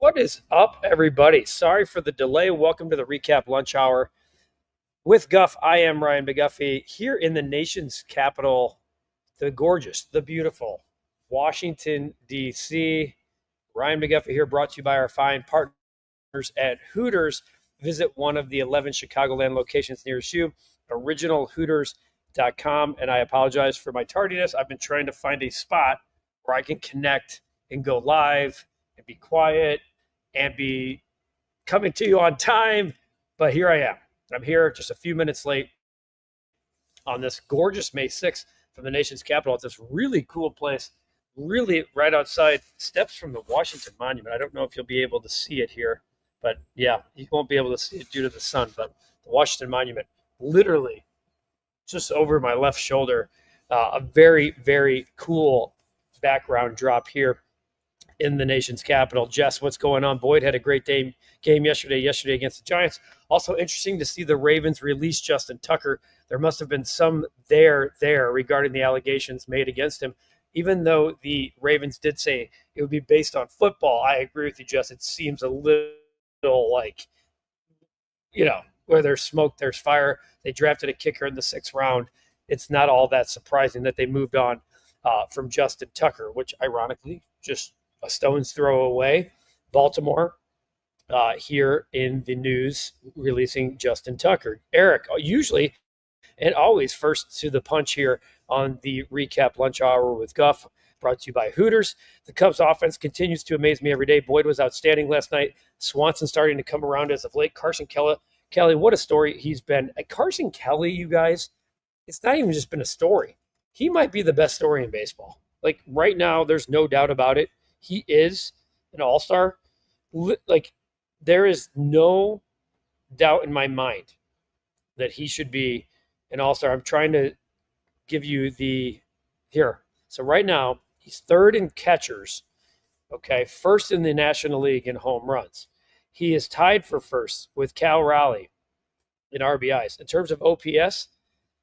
What is up, everybody? Sorry for the delay. Welcome to the REKAP Lunch Hour with Guff. I am Ryan McGuffey here in the nation's capital, the gorgeous, the beautiful Washington, D.C. Ryan McGuffey here, brought to you by our fine partners at Hooters. Visit one of the 11 Chicagoland locations nearest you, originalhooters.com. And I apologize for my tardiness. I've been trying to find a spot where I can connect and go live and be quiet and be coming to you on time. But here I am. I'm here just a few minutes late on this gorgeous May 6th from the nation's capital at this really cool place, really right outside, steps from the Washington Monument. I don't know if you'll be able to see it here, but yeah, you won't be able to see it due to the sun. But the Washington Monument, literally just over my left shoulder, a very, very cool background drop here in the nation's capital. Jess, what's going on? Boyd had a great game yesterday against the Giants. Also interesting to see the Ravens release Justin Tucker. There must have been some there regarding the allegations made against him. Even though the Ravens did say it would be based on football, I agree with you, Jess. It seems a little like, where there's smoke, there's fire. They drafted a kicker in the 6th round. It's not all that surprising that they moved on from Justin Tucker, which ironically just a stone's throw away. Baltimore here in the news releasing Justin Tucker. Eric, usually and always first to the punch here on the REKAP Lunch Hour with Guff, brought to you by Hooters. The Cubs offense continues to amaze me every day. Boyd was outstanding last night. Swanson starting to come around as of late. Carson Kelly, what a story he's been. Carson Kelly, you guys, it's not even just been a story. He might be the best story in baseball. Like right now, there's no doubt about it. He is an all-star. Like, there is no doubt in my mind that he should be an all-star. I'm trying to give you here. So right now, he's 3rd in catchers, okay, 1st in the National League in home runs. He is tied for 1st with Cal Raleigh in RBIs. In terms of OPS,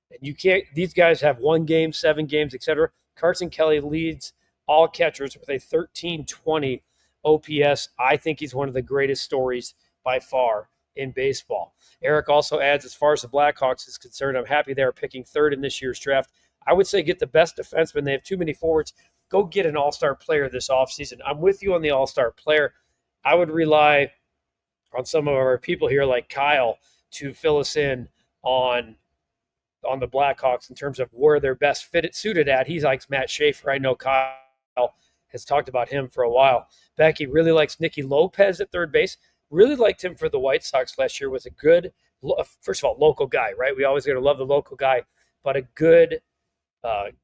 and these guys have 1 game, 7 games, etc. Carson Kelly leads all catchers with a 1320 OPS. I think he's one of the greatest stories by far in baseball. Eric also adds, as far as the Blackhawks is concerned, I'm happy they're picking 3rd in this year's draft. I would say get the best defenseman. They have too many forwards. Go get an all-star player this offseason. I'm with you on the all-star player. I would rely on some of our people here like Kyle to fill us in on the Blackhawks in terms of where they're best suited at. He likes Matt Schaefer. I know Kyle has talked about him for a while. Becky really likes Nicky Lopez at 3rd base. Really liked him for the White Sox last year. Was a good, first of all, local guy, right? We always got to love the local guy, but a good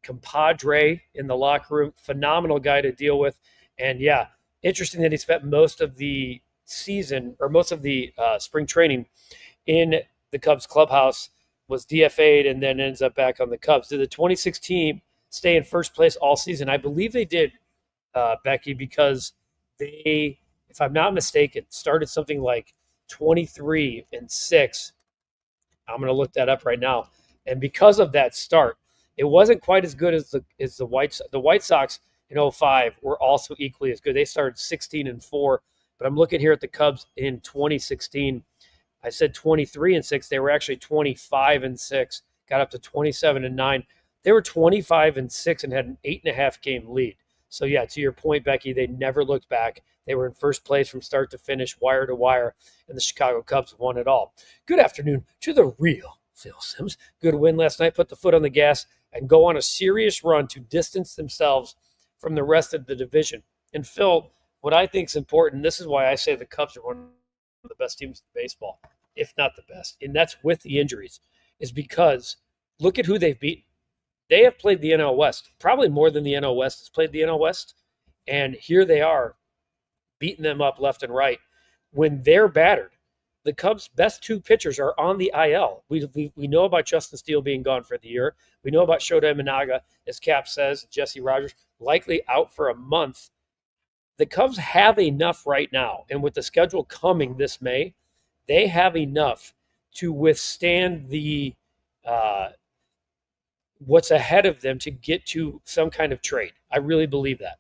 compadre in the locker room. Phenomenal guy to deal with. And yeah, interesting that he spent most of the season or most of the spring training in the Cubs clubhouse, was DFA'd, and then ends up back on the Cubs. Did the 26 team stay in 1st place all season? I believe they did, Becky, because they, if I'm not mistaken, started something like 23-6. I'm going to look that up right now. And because of that start, it wasn't quite as good as the White Sox in 05 were also equally as good. They started 16-4, but I'm looking here at the Cubs in 2016. I said 23-6. They were actually 25-6. Got up to 27-9. They were 25-6 and had an 8.5 game lead. So yeah, to your point, Becky, they never looked back. They were in 1st place from start to finish, wire to wire, and the Chicago Cubs won it all. Good afternoon to the real Phil Simms. Good win last night. Put the foot on the gas and go on a serious run to distance themselves from the rest of the division. And Phil, what I think is important, this is why I say the Cubs are one of the best teams in baseball, if not the best, and that's with the injuries, is because look at who they've beaten. They have played the NL West, probably more than the NL West has played the NL West, and here they are beating them up left and right. When they're battered, the Cubs' best 2 pitchers are on the IL. We know about Justin Steele being gone for the year. We know about Shota Imanaga, as Cap says, Jesse Rodgers, likely out for a month. The Cubs have enough right now, and with the schedule coming this May, they have enough to withstand the what's ahead of them to get to some kind of trade. I really believe that.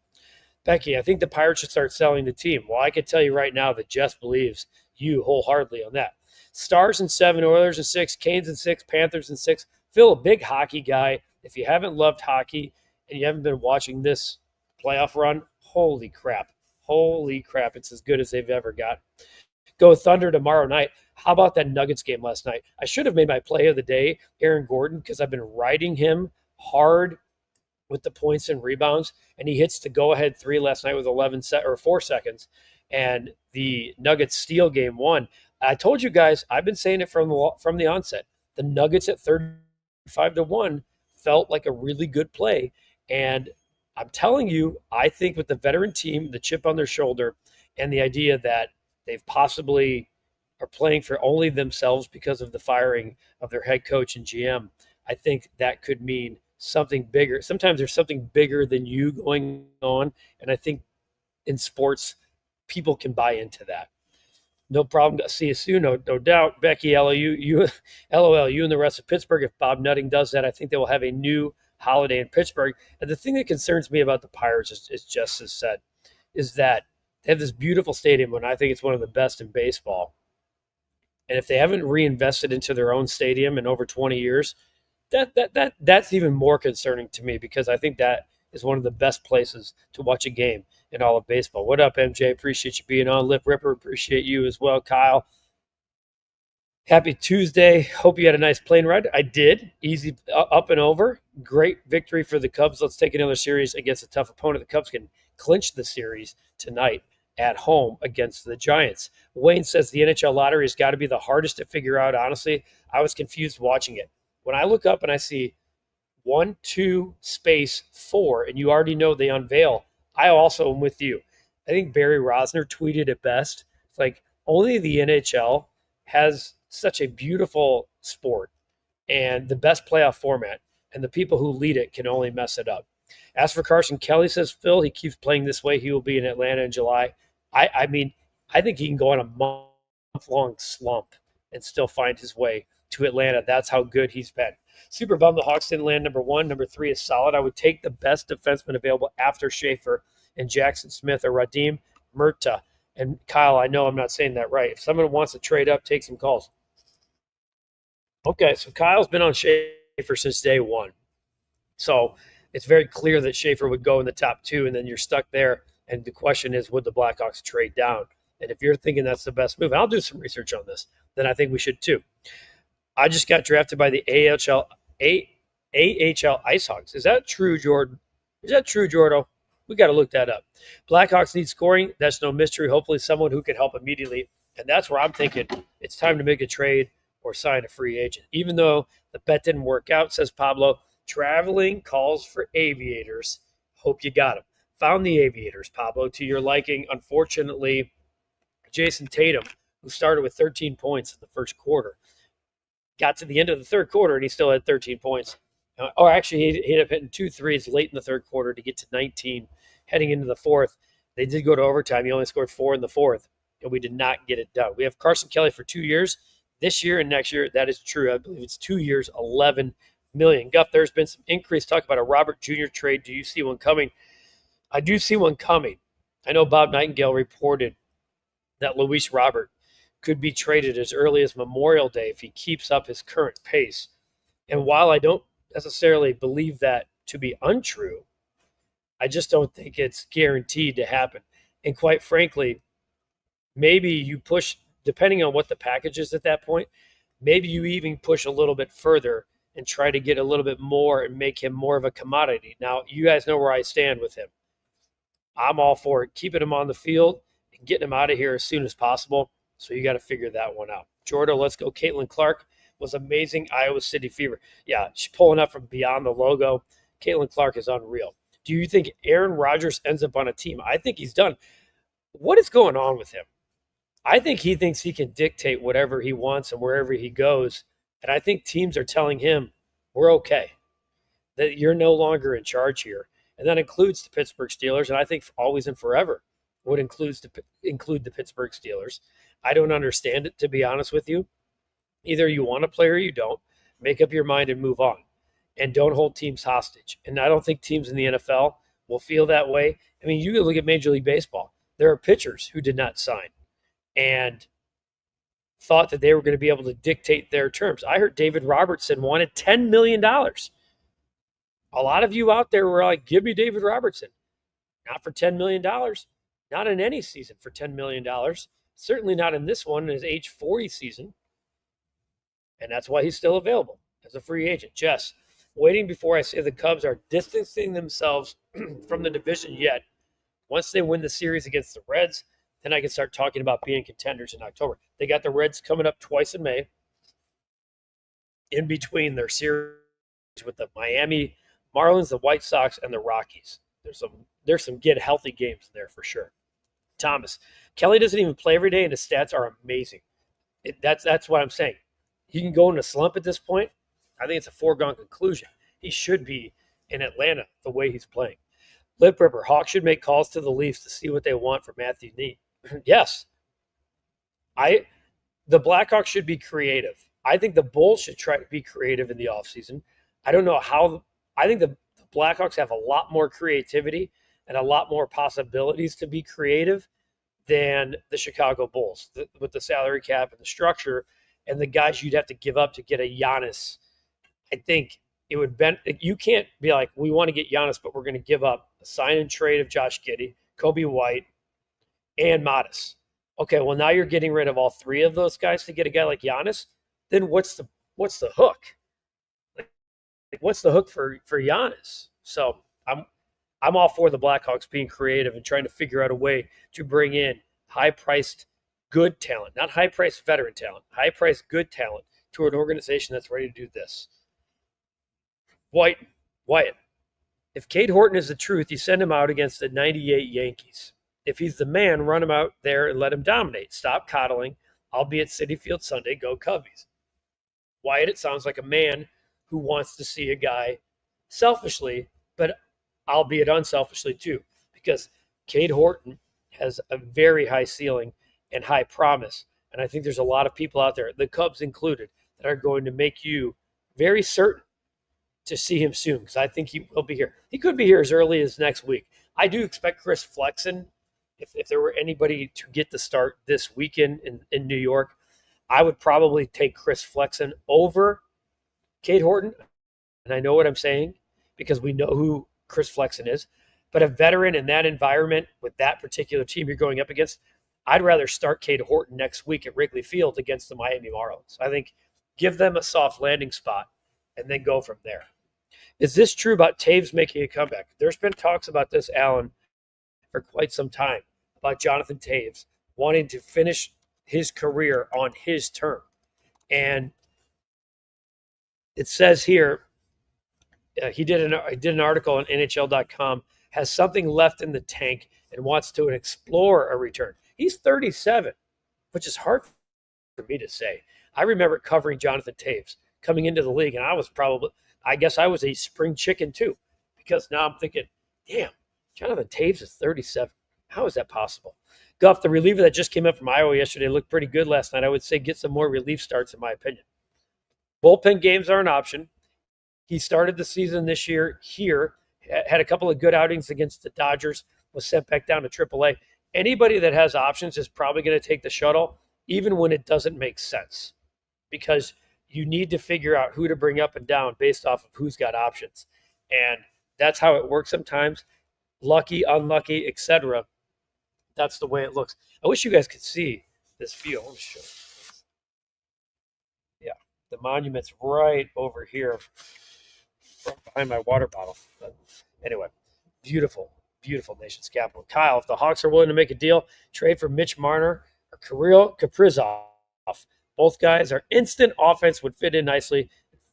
Becky, I think the Pirates should start selling the team. Well, I can tell you right now that Jess believes you wholeheartedly on that. Stars in 7, Oilers in 6, Canes in 6, Panthers in 6. Phil, a big hockey guy. If you haven't loved hockey and you haven't been watching this playoff run, holy crap. Holy crap. It's as good as they've ever got. Go Thunder tomorrow night. How about that Nuggets game last night? I should have made my play of the day, Aaron Gordon, because I've been riding him hard with the points and rebounds, and he hits the go-ahead 3 last night with 4 seconds, and the Nuggets steal game 1. I told you guys, I've been saying it from the onset. The Nuggets at 35-1 felt like a really good play, and I'm telling you, I think with the veteran team, the chip on their shoulder, and the idea that they've possibly are playing for only themselves because of the firing of their head coach and GM, I think that could mean something bigger. Sometimes there's something bigger than you going on, and I think in sports, people can buy into that. No problem. See you soon, no doubt. Becky, LOL, you and the rest of Pittsburgh. If Bob Nutting does that, I think they will have a new holiday in Pittsburgh. And the thing that concerns me about the Pirates, is just as said, is that they have this beautiful stadium, and I think it's one of the best in baseball. And if they haven't reinvested into their own stadium in over 20 years, that's even more concerning to me, because I think that is one of the best places to watch a game in all of baseball. What up, MJ? Appreciate you being on. Lip Ripper, appreciate you as well. Kyle, happy Tuesday. Hope you had a nice plane ride. I did. Easy up and over. Great victory for the Cubs. Let's take another series against a tough opponent. The Cubs can clinch the series tonight at home against the Giants. Wayne says the NHL lottery has got to be the hardest to figure out. Honestly, I was confused watching it. When I look up and I see 1, 2, space 4, and you already know they unveil, I also am with you. I think Barry Rosner tweeted it best. It's like, only the NHL has such a beautiful sport and the best playoff format, and the people who lead it can only mess it up. As for Carson Kelly, says Phil, he keeps playing this way, he will be in Atlanta in July. I mean, I think he can go on a month-long slump and still find his way to Atlanta. That's how good he's been. Super bummed the Hawks didn't land number 1. Number 3 is solid. I would take the best defenseman available after Schaefer and Jackson Smith or Radim Murta. And Kyle, I know I'm not saying that right. If someone wants to trade up, take some calls. Okay, so Kyle's been on Schaefer since day 1. So it's very clear that Schaefer would go in the top 2, and then you're stuck there. And the question is, would the Blackhawks trade down? And if you're thinking that's the best move, I'll do some research on this, then I think we should too. I just got drafted by the AHL Ice Hogs. Is that true, Jordan? Is that true, Jordo? We got to look that up. Blackhawks need scoring. That's no mystery. Hopefully someone who can help immediately. And that's where I'm thinking it's time to make a trade or sign a free agent. Even though the bet didn't work out, says Pablo, traveling calls for aviators. Hope you got them. Found the aviators, Pablo, to your liking. Unfortunately, Jason Tatum, who started with 13 points in the first quarter, got to the end of the third quarter and he still had 13 points. Or actually, he ended up hitting 2 threes late in the third quarter to get to 19 heading into the fourth. They did go to overtime. He only scored 4 in the fourth, and we did not get it done. We have Carson Kelly for 2 years. This year and next year, that is true. I believe it's 2 years, $11 million. Guff, there's been some increase. Talk about a Robert Jr. trade. Do you see one coming? I do see one coming. I know Bob Nightingale reported that Luis Robert could be traded as early as Memorial Day if he keeps up his current pace. And while I don't necessarily believe that to be untrue, I just don't think it's guaranteed to happen. And quite frankly, maybe you push, depending on what the package is at that point, maybe you even push a little bit further and try to get a little bit more and make him more of a commodity. Now, you guys know where I stand with him. I'm all for it, keeping him on the field and getting him out of here as soon as possible. So you got to figure that one out. Jordan, let's go. Caitlin Clark was amazing. Iowa City Fever. Yeah, she's pulling up from beyond the logo. Caitlin Clark is unreal. Do you think Aaron Rodgers ends up on a team? I think he's done. What is going on with him? I think he thinks he can dictate whatever he wants and wherever he goes. And I think teams are telling him, we're okay, that you're no longer in charge here. And that includes the Pittsburgh Steelers. And I think always and forever would include the Pittsburgh Steelers. I don't understand it, to be honest with you. Either you want to play or you don't. Make up your mind and move on. And don't hold teams hostage. And I don't think teams in the NFL will feel that way. I mean, you look at Major League Baseball. There are pitchers who did not sign and thought that they were going to be able to dictate their terms. I heard David Robertson wanted $10 million. A lot of you out there were like, give me David Robertson. Not for $10 million. Not in any season for $10 million. Certainly not in this one, in his age 40 season. And that's why he's still available as a free agent. Jess, waiting before I say the Cubs are distancing themselves from the division yet. Once they win the series against the Reds, then I can start talking about being contenders in October. They got the Reds coming up twice in May. In between their series with the Miami Marlins, the White Sox, and the Rockies. There's some get healthy games there for sure. Thomas, Kelly doesn't even play every day, and his stats are amazing. That's what I'm saying. He can go in a slump at this point. I think it's a foregone conclusion. He should be in Atlanta the way he's playing. Lip Ripper, Hawks should make calls to the Leafs to see what they want for Matthew Neat. Yes. The Blackhawks should be creative. I think the Bulls should try to be creative in the offseason. I don't know how. I think the Blackhawks have a lot more creativity and a lot more possibilities to be creative than the Chicago Bulls with the salary cap and the structure and the guys you'd have to give up to get a Giannis. I think it would you can't be like, we want to get Giannis, but we're going to give up a sign and trade of Josh Giddey, Kobe White, and Modis. Okay, well now you're getting rid of all three of those guys to get a guy like Giannis. Then what's the hook? Like, what's the hook for Giannis? So I'm all for the Blackhawks being creative and trying to figure out a way to bring in high-priced, good talent, not high-priced veteran talent, high-priced, good talent to an organization that's ready to do this. Wyatt, if Cade Horton is the truth, you send him out against the 98 Yankees. If he's the man, run him out there and let him dominate. Stop coddling. I'll be at Citi Field Sunday. Go Cubbies. Wyatt, it sounds like a man who wants to see a guy selfishly, but albeit unselfishly too, because Cade Horton has a very high ceiling and high promise. And I think there's a lot of people out there, the Cubs included, that are going to make you very certain to see him soon, because I think he will be here. He could be here as early as next week. I do expect Chris Flexen, if there were anybody to get the start this weekend in New York, I would probably take Chris Flexen over Cade Horton. And I know what I'm saying because we know who Chris Flexen is. But a veteran in that environment with that particular team you're going up against, I'd rather start Cade Horton next week at Wrigley Field against the Miami Marlins. I think give them a soft landing spot and then go from there. Is this true about Toews making a comeback? There's been talks about this, Alan, for quite some time, about Jonathan Toews wanting to finish his career on his term. And it says here, he did an article on NHL.com, has something left in the tank and wants to explore a return. He's 37, which is hard for me to say. I remember covering Jonathan Toews coming into the league, and I guess I was a spring chicken too, because now I'm thinking, damn, Jonathan Toews is 37. How is that possible? Guff, the reliever that just came up from Iowa yesterday, looked pretty good last night. I would say get some more relief starts, in my opinion. Bullpen games are an option. He started the season this year here, had a couple of good outings against the Dodgers, was sent back down to AAA. Anybody that has options is probably going to take the shuttle, even when it doesn't make sense, because you need to figure out who to bring up and down based off of who's got options. And that's how it works sometimes. Lucky, unlucky, etc. That's the way it looks. I wish you guys could see this view. Let me show you. Yeah, the monument's right over here behind my water bottle. But anyway, beautiful, beautiful nation's capital. Kyle, if the Hawks are willing to make a deal, trade for Mitch Marner or Kirill Kaprizov. Both guys are instant offense, would fit in nicely.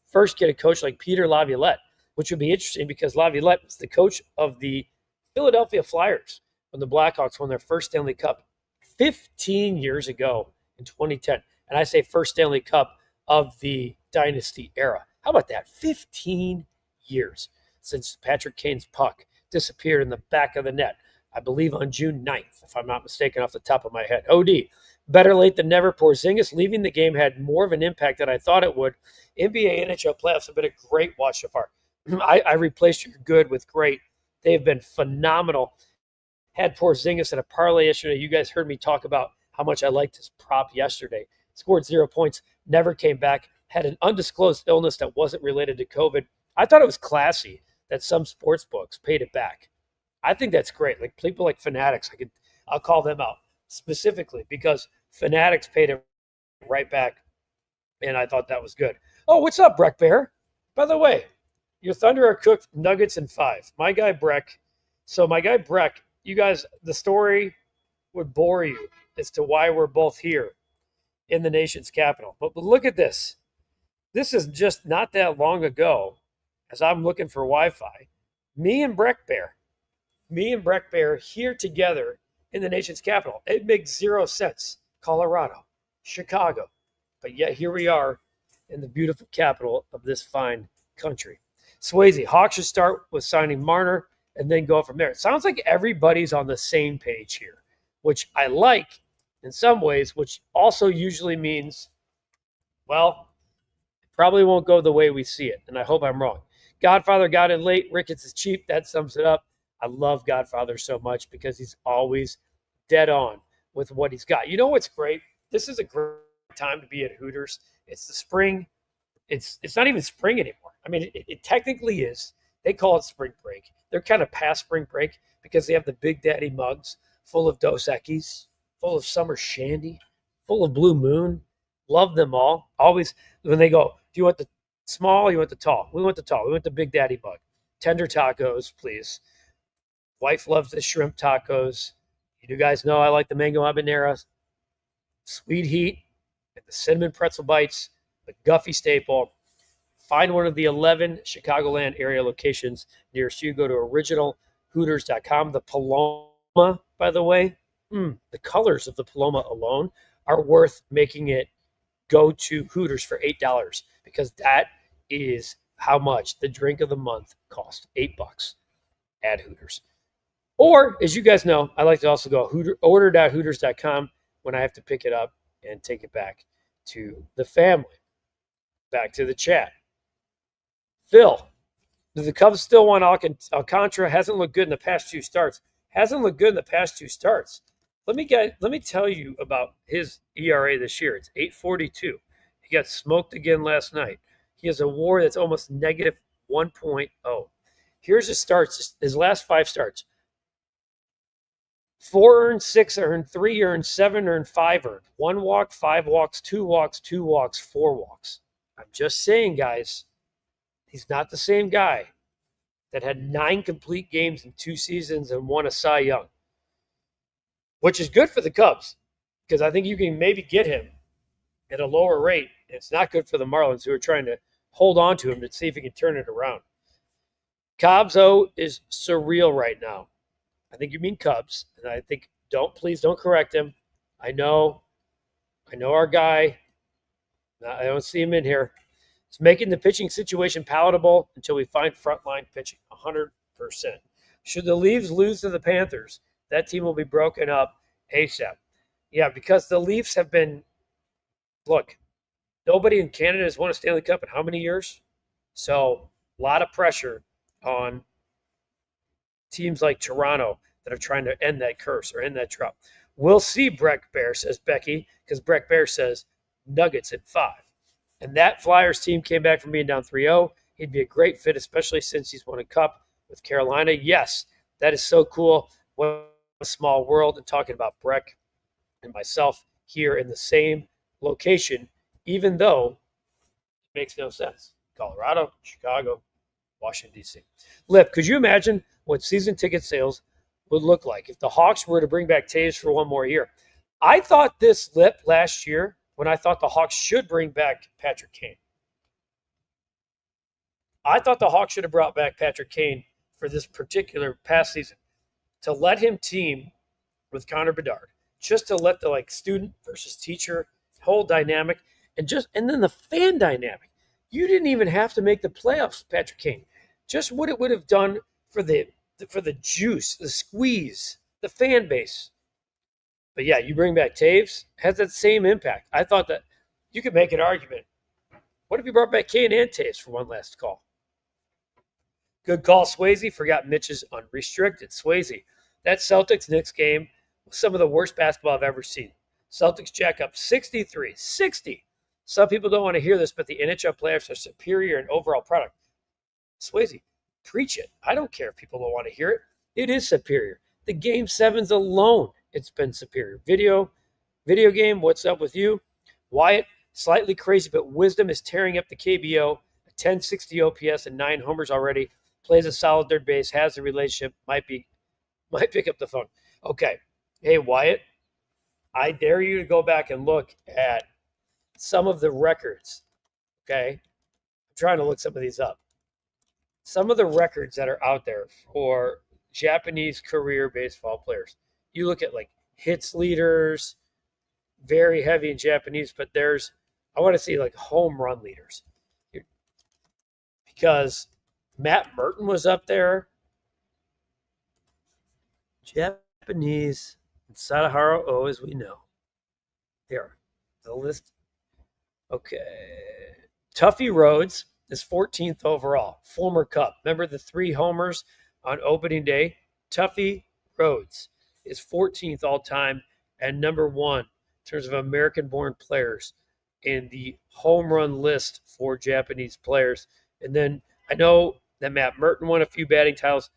First, get a coach like Peter Laviolette, which would be interesting because Laviolette was the coach of the Philadelphia Flyers when the Blackhawks won their first Stanley Cup 15 years ago in 2010. And I say first Stanley Cup of the dynasty era. How about that? 15 years since Patrick Kane's puck disappeared in the back of the net, I believe on June 9th, if I'm not mistaken off the top of my head. OD, better late than never. Porzingis leaving the game had more of an impact than I thought it would. NBA NHL playoffs have been a great watch so far. I replaced your good with great They've been phenomenal. Had Porzingis in a parlay yesterday. You guys heard me talk about how much I liked his prop yesterday. Scored 0 points, never came back, had an undisclosed illness that wasn't related to COVID. I thought it was classy that some sports books paid it back. I think that's great. Like people like Fanatics, I'll call them out specifically because Fanatics paid it right back, and I thought that was good. Oh, what's up, Breck Bear? By the way, your Thunder are cooked Nuggets in 5. My guy Breck. So my guy Breck, you guys, the story would bore you as to why we're both here in the nation's capital. But look at this. This is just not that long ago, as I'm looking for Wi-Fi. Me and Breck Bear here together in the nation's capital. It makes 0 sense. Colorado, Chicago. But yet here we are in the beautiful capital of this fine country. Swayze, Hawks should start with signing Marner and then go from there. It sounds like everybody's on the same page here, which I like in some ways, which also usually means, well, it probably won't go the way we see it, and I hope I'm wrong. Godfather got in late. Ricketts is cheap. That sums it up. I love Godfather so much because he's always dead on with what he's got. You know what's great? This is a great time to be at Hooters. It's the spring. It's not even spring anymore. I mean, it technically is. They call it spring break. They're kind of past spring break because they have the Big Daddy mugs full of Dos Equis, full of Summer Shandy, full of Blue Moon. Love them all. Always when they go, do you want the small? You want the tall? We want the tall. We want the Big Daddy mug. Tender tacos, please. Wife loves the shrimp tacos. You guys know I like the mango habanero, sweet heat, and the cinnamon pretzel bites, the Guffy staple. Find one of the 11 Chicagoland area locations nearest you. Go to originalhooters.com. The Paloma, by the way, the colors of the Paloma alone are worth making it go to Hooters for $8 because that is how much the drink of the month costs. $8 at Hooters. Or, as you guys know, I like to also go order.hooters.com when I have to pick it up and take it back to the family. Back to the chat. Phil, do the Cubs still want Alcantara? Hasn't looked good in the past 2 starts. Hasn't looked good in the past 2 starts. Let me tell you about his ERA this year. It's 8.42. He got smoked again last night. He has a WAR that's almost negative 1.0. Here's his starts, his last 5 starts. 4 earned, 6 earned, 3 earned, 7 earned, 5 earned. 1 walk, 5 walks, 2 walks, 2 walks, 4 walks. I'm just saying, guys, he's not the same guy that had 9 complete games in 2 seasons and won a Cy Young, which is good for the Cubs because I think you can maybe get him at a lower rate. It's not good for the Marlins who are trying to hold on to him to see if he can turn it around. Cubs-O is surreal right now. I think you mean Cubs, and I think please don't correct him. I know our guy. I don't see him in here. It's making the pitching situation palatable until we find frontline pitching. 100%. Should the Leafs lose to the Panthers, that team will be broken up ASAP. Yeah, because the Leafs have been. Look, nobody in Canada has won a Stanley Cup in how many years? So a lot of pressure on teams like Toronto that are trying to end that curse or end that drought. We'll see, Breck Bear, says Becky, because Breck Bear says Nuggets at 5. And that Flyers team came back from being down 3-0. He'd be a great fit, especially since he's won a cup with Carolina. Yes, that is so cool. What a small world. And talking about Breck and myself here in the same location, even though it makes no sense. Colorado, Chicago, Washington, D.C. Lip, could you imagine what season ticket sales would look like if the Hawks were to bring back Toews for one more year? I thought this, Lip, last year when I thought the Hawks should bring back Patrick Kane. I thought the Hawks should have brought back Patrick Kane for this particular past season to let him team with Connor Bedard, just to let the student versus teacher whole dynamic and then the fan dynamic. You didn't even have to make the playoffs, Patrick Kane. Just what it would have done for the juice, the squeeze, the fan base. But yeah, you bring back Toews, has that same impact. I thought that you could make an argument. What if you brought back Kane and Toews for one last call? Good call, Swayze. Forgot Mitch's unrestricted. Swayze. That Celtics-Knicks game was some of the worst basketball I've ever seen. Celtics jack up 63. 60. Some people don't want to hear this, but the NHL playoffs are superior in overall product. Swayze, preach it. I don't care if people don't want to hear it. It is superior. The game sevens alone, it's been superior. Video game, what's up with you? Wyatt, slightly crazy, but Wisdom is tearing up the KBO. A 1060 OPS and 9 homers already. Plays a solid third base, has a relationship, might pick up the phone. Okay. Hey, Wyatt, I dare you to go back and look at some of the records. Okay. I'm trying to look some of these up. Some of the records that are out there for Japanese career baseball players. You look at like hits leaders, very heavy in Japanese, but I want to see like home run leaders. Because Matt Merton was up there. Japanese and Sadaharu O, as we know. Here, the list. Okay. Tuffy Rhodes is 14th overall. Former Cup. Remember the 3 homers on opening day? Tuffy Rhodes is 14th all time and number 1 in terms of American-born players in the home run list for Japanese players. And then I know that Matt Merton won a few batting titles.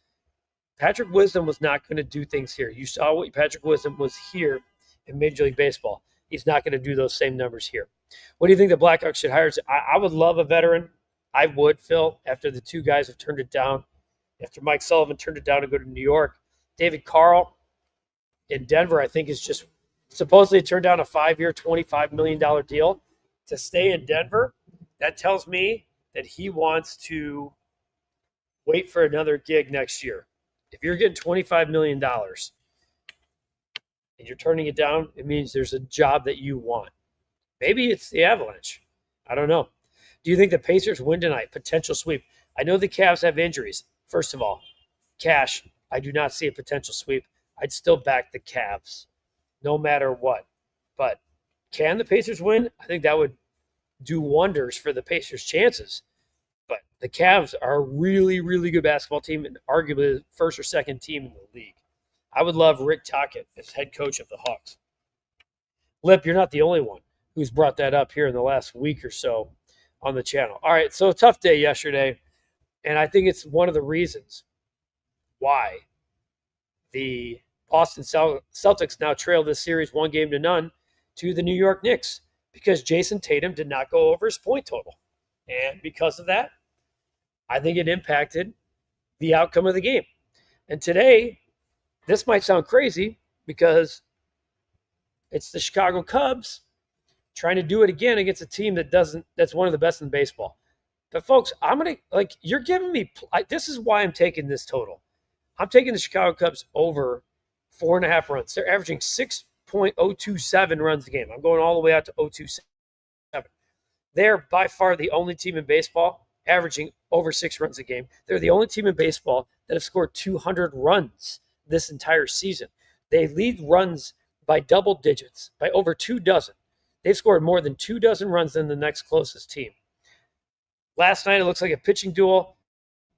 Patrick Wisdom was not going to do things here. You saw what Patrick Wisdom was here in Major League Baseball. He's not going to do those same numbers here. What do you think the Blackhawks should hire? I would love a veteran. I would, Phil, after the 2 guys have turned it down. After Mike Sullivan turned it down to go to New York. David Carl in Denver, I think, is just supposedly turned down a 5-year, $25 million deal to stay in Denver. That tells me that he wants to wait for another gig next year. If you're getting $25 million and you're turning it down, it means there's a job that you want. Maybe it's the Avalanche. I don't know. Do you think the Pacers win tonight? Potential sweep. I know the Cavs have injuries. First of all, cash, I do not see a potential sweep. I'd still back the Cavs no matter what. But can the Pacers win? I think that would do wonders for the Pacers' chances. But the Cavs are a really, really good basketball team and arguably the first or second team in the league. I would love Rick Tocchet as head coach of the Hawks. Lip, you're not the only one who's brought that up here in the last week or so on the channel. All right, so a tough day yesterday, and I think it's one of the reasons why the Boston Celtics now trail this series 1-0 to the New York Knicks because Jason Tatum did not go over his point total. And because of that, I think it impacted the outcome of the game. And today, this might sound crazy because it's the Chicago Cubs trying to do it again against a team that's one of the best in baseball. But folks, you're giving me, this is why I'm taking this total. I'm taking the Chicago Cubs over 4.5 runs. They're averaging 6.027 runs a game. I'm going all the way out to 0.27. They're by far the only team in baseball averaging over 6 runs a game. They're the only team in baseball that have scored 200 runs this entire season. They lead runs by double digits, by over 2 dozen. They've scored more than 2 dozen runs than the next closest team. Last night, it looks like a pitching duel.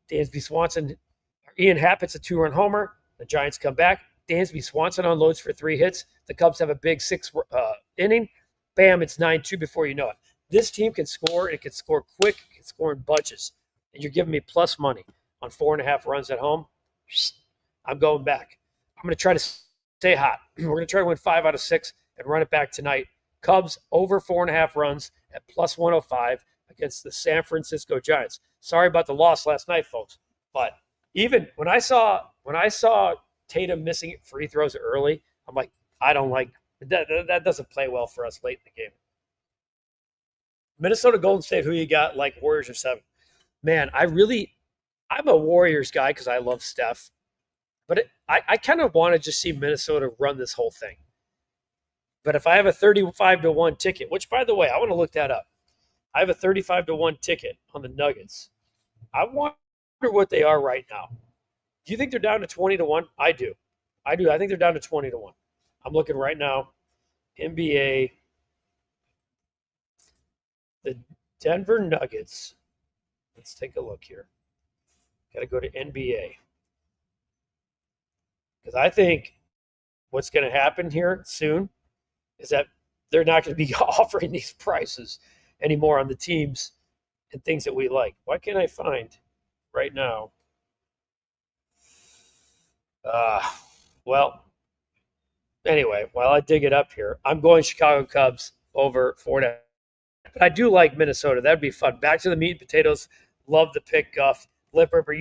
Dansby Swanson, Ian Happ hits a 2-run homer. The Giants come back. Dansby Swanson unloads for 3 hits. The Cubs have a big 6th inning. Bam, it's 9-2 before you know it. This team can score. It can score quick. It can score in bunches. And you're giving me plus money on 4.5 runs at home. I'm going back. I'm going to try to stay hot. We're going to try to win 5 out of 6 and run it back tonight. Cubs over 4.5 runs at plus 105 against the San Francisco Giants. Sorry about the loss last night, folks. But even when I saw Tatum missing free throws early, I'm like, I don't like that. That doesn't play well for us late in the game. Minnesota Golden State, who you got, like Warriors or 7? Man, I'm a Warriors guy because I love Steph. But I kind of want to just see Minnesota run this whole thing. But if I have a 35-1 ticket, which, by the way, I want to look that up. I have a 35-1 ticket on the Nuggets. I wonder what they are right now. Do you think they're down to 20-1? I do. I think they're down to 20-1. I'm looking right now. NBA. The Denver Nuggets. Let's take a look here. Got to go to NBA. Because I think what's going to happen here soon is that they're not going to be offering these prices anymore on the teams and things that we like. Why can't I find right now? Well, anyway, while I dig it up here, I'm going Chicago Cubs over 4.5. But I do like Minnesota. That'd be fun. Back to the meat and potatoes. Love the pick, Guff. Lip Ripper,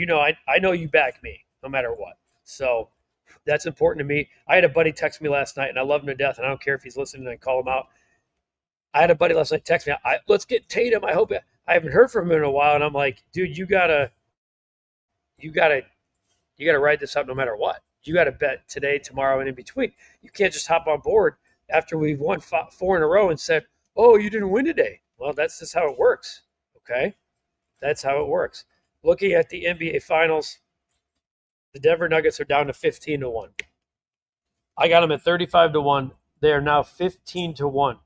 I know you back me no matter what. So that's important to me. I had a buddy text me last night, and I love him to death, and I don't care if he's listening and call him out. I had a buddy last night text me, let's get Tatum. I haven't heard from him in a while, and I'm like, dude, you gotta write this up no matter what. You gotta bet today, tomorrow, and in between. You can't just hop on board after we've won 4 in a row and said, oh, you didn't win today. Well, that's just how it works. Okay, that's how it works. Looking at the NBA Finals, the Denver Nuggets are down to 15-1. I got them at 35-1. They are now 15-1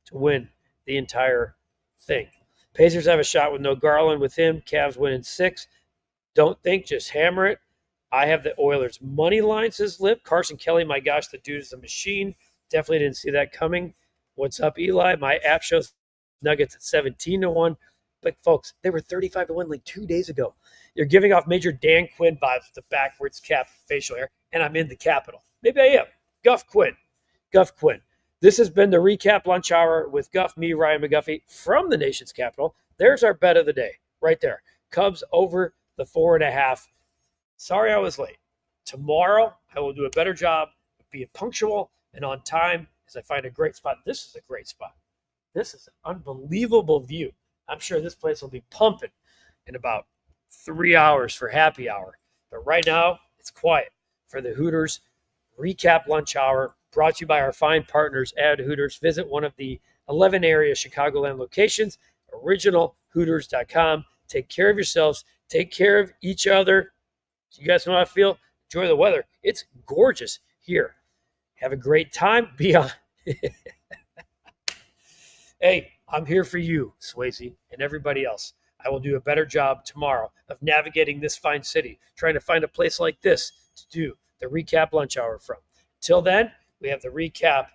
to win the entire thing. Pacers have a shot with no Garland with him. Cavs win in 6. Don't think, just hammer it. I have the Oilers money line, says Lip. Carson Kelly, my gosh, the dude is a machine. Definitely didn't see that coming. What's up, Eli? My app shows Nuggets at 17-1. But, folks, they were 35-1 like 2 days ago. You're giving off Major Dan Quinn vibes with the backwards cap facial hair, and I'm in the Capitol. Maybe I am. Guff Quinn. This has been the Recap Lunch Hour with Guff, me, Ryan McGuffey, from the nation's capital. There's our bet of the day right there. Cubs over the 4.5. Sorry I was late. Tomorrow, I will do a better job of being punctual and on time as I find a great spot. This is a great spot. This is an unbelievable view. I'm sure this place will be pumping in about 3 hours for happy hour. But right now, it's quiet for the Hooters Recap Lunch Hour, brought to you by our fine partners at Hooters. Visit one of the 11 area Chicagoland locations, originalhooters.com. Take care of yourselves. Take care of each other. You guys know how I feel. Enjoy the weather. It's gorgeous here. Have a great time. Be on. Hey, I'm here for you, Swayze, and everybody else. I will do a better job tomorrow of navigating this fine city, trying to find a place like this to do the Recap Lunch Hour from. Till then, we have the Recap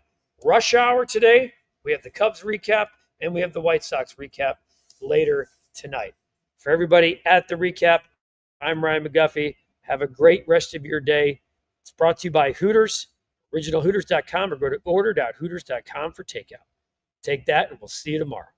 Rush Hour today. We have the Cubs recap, and we have the White Sox recap later tonight. For everybody at the Recap, I'm Ryan McGuffey. Have a great rest of your day. It's brought to you by Hooters, originalhooters.com, or go to order.hooters.com for takeout. Take that, and we'll see you tomorrow.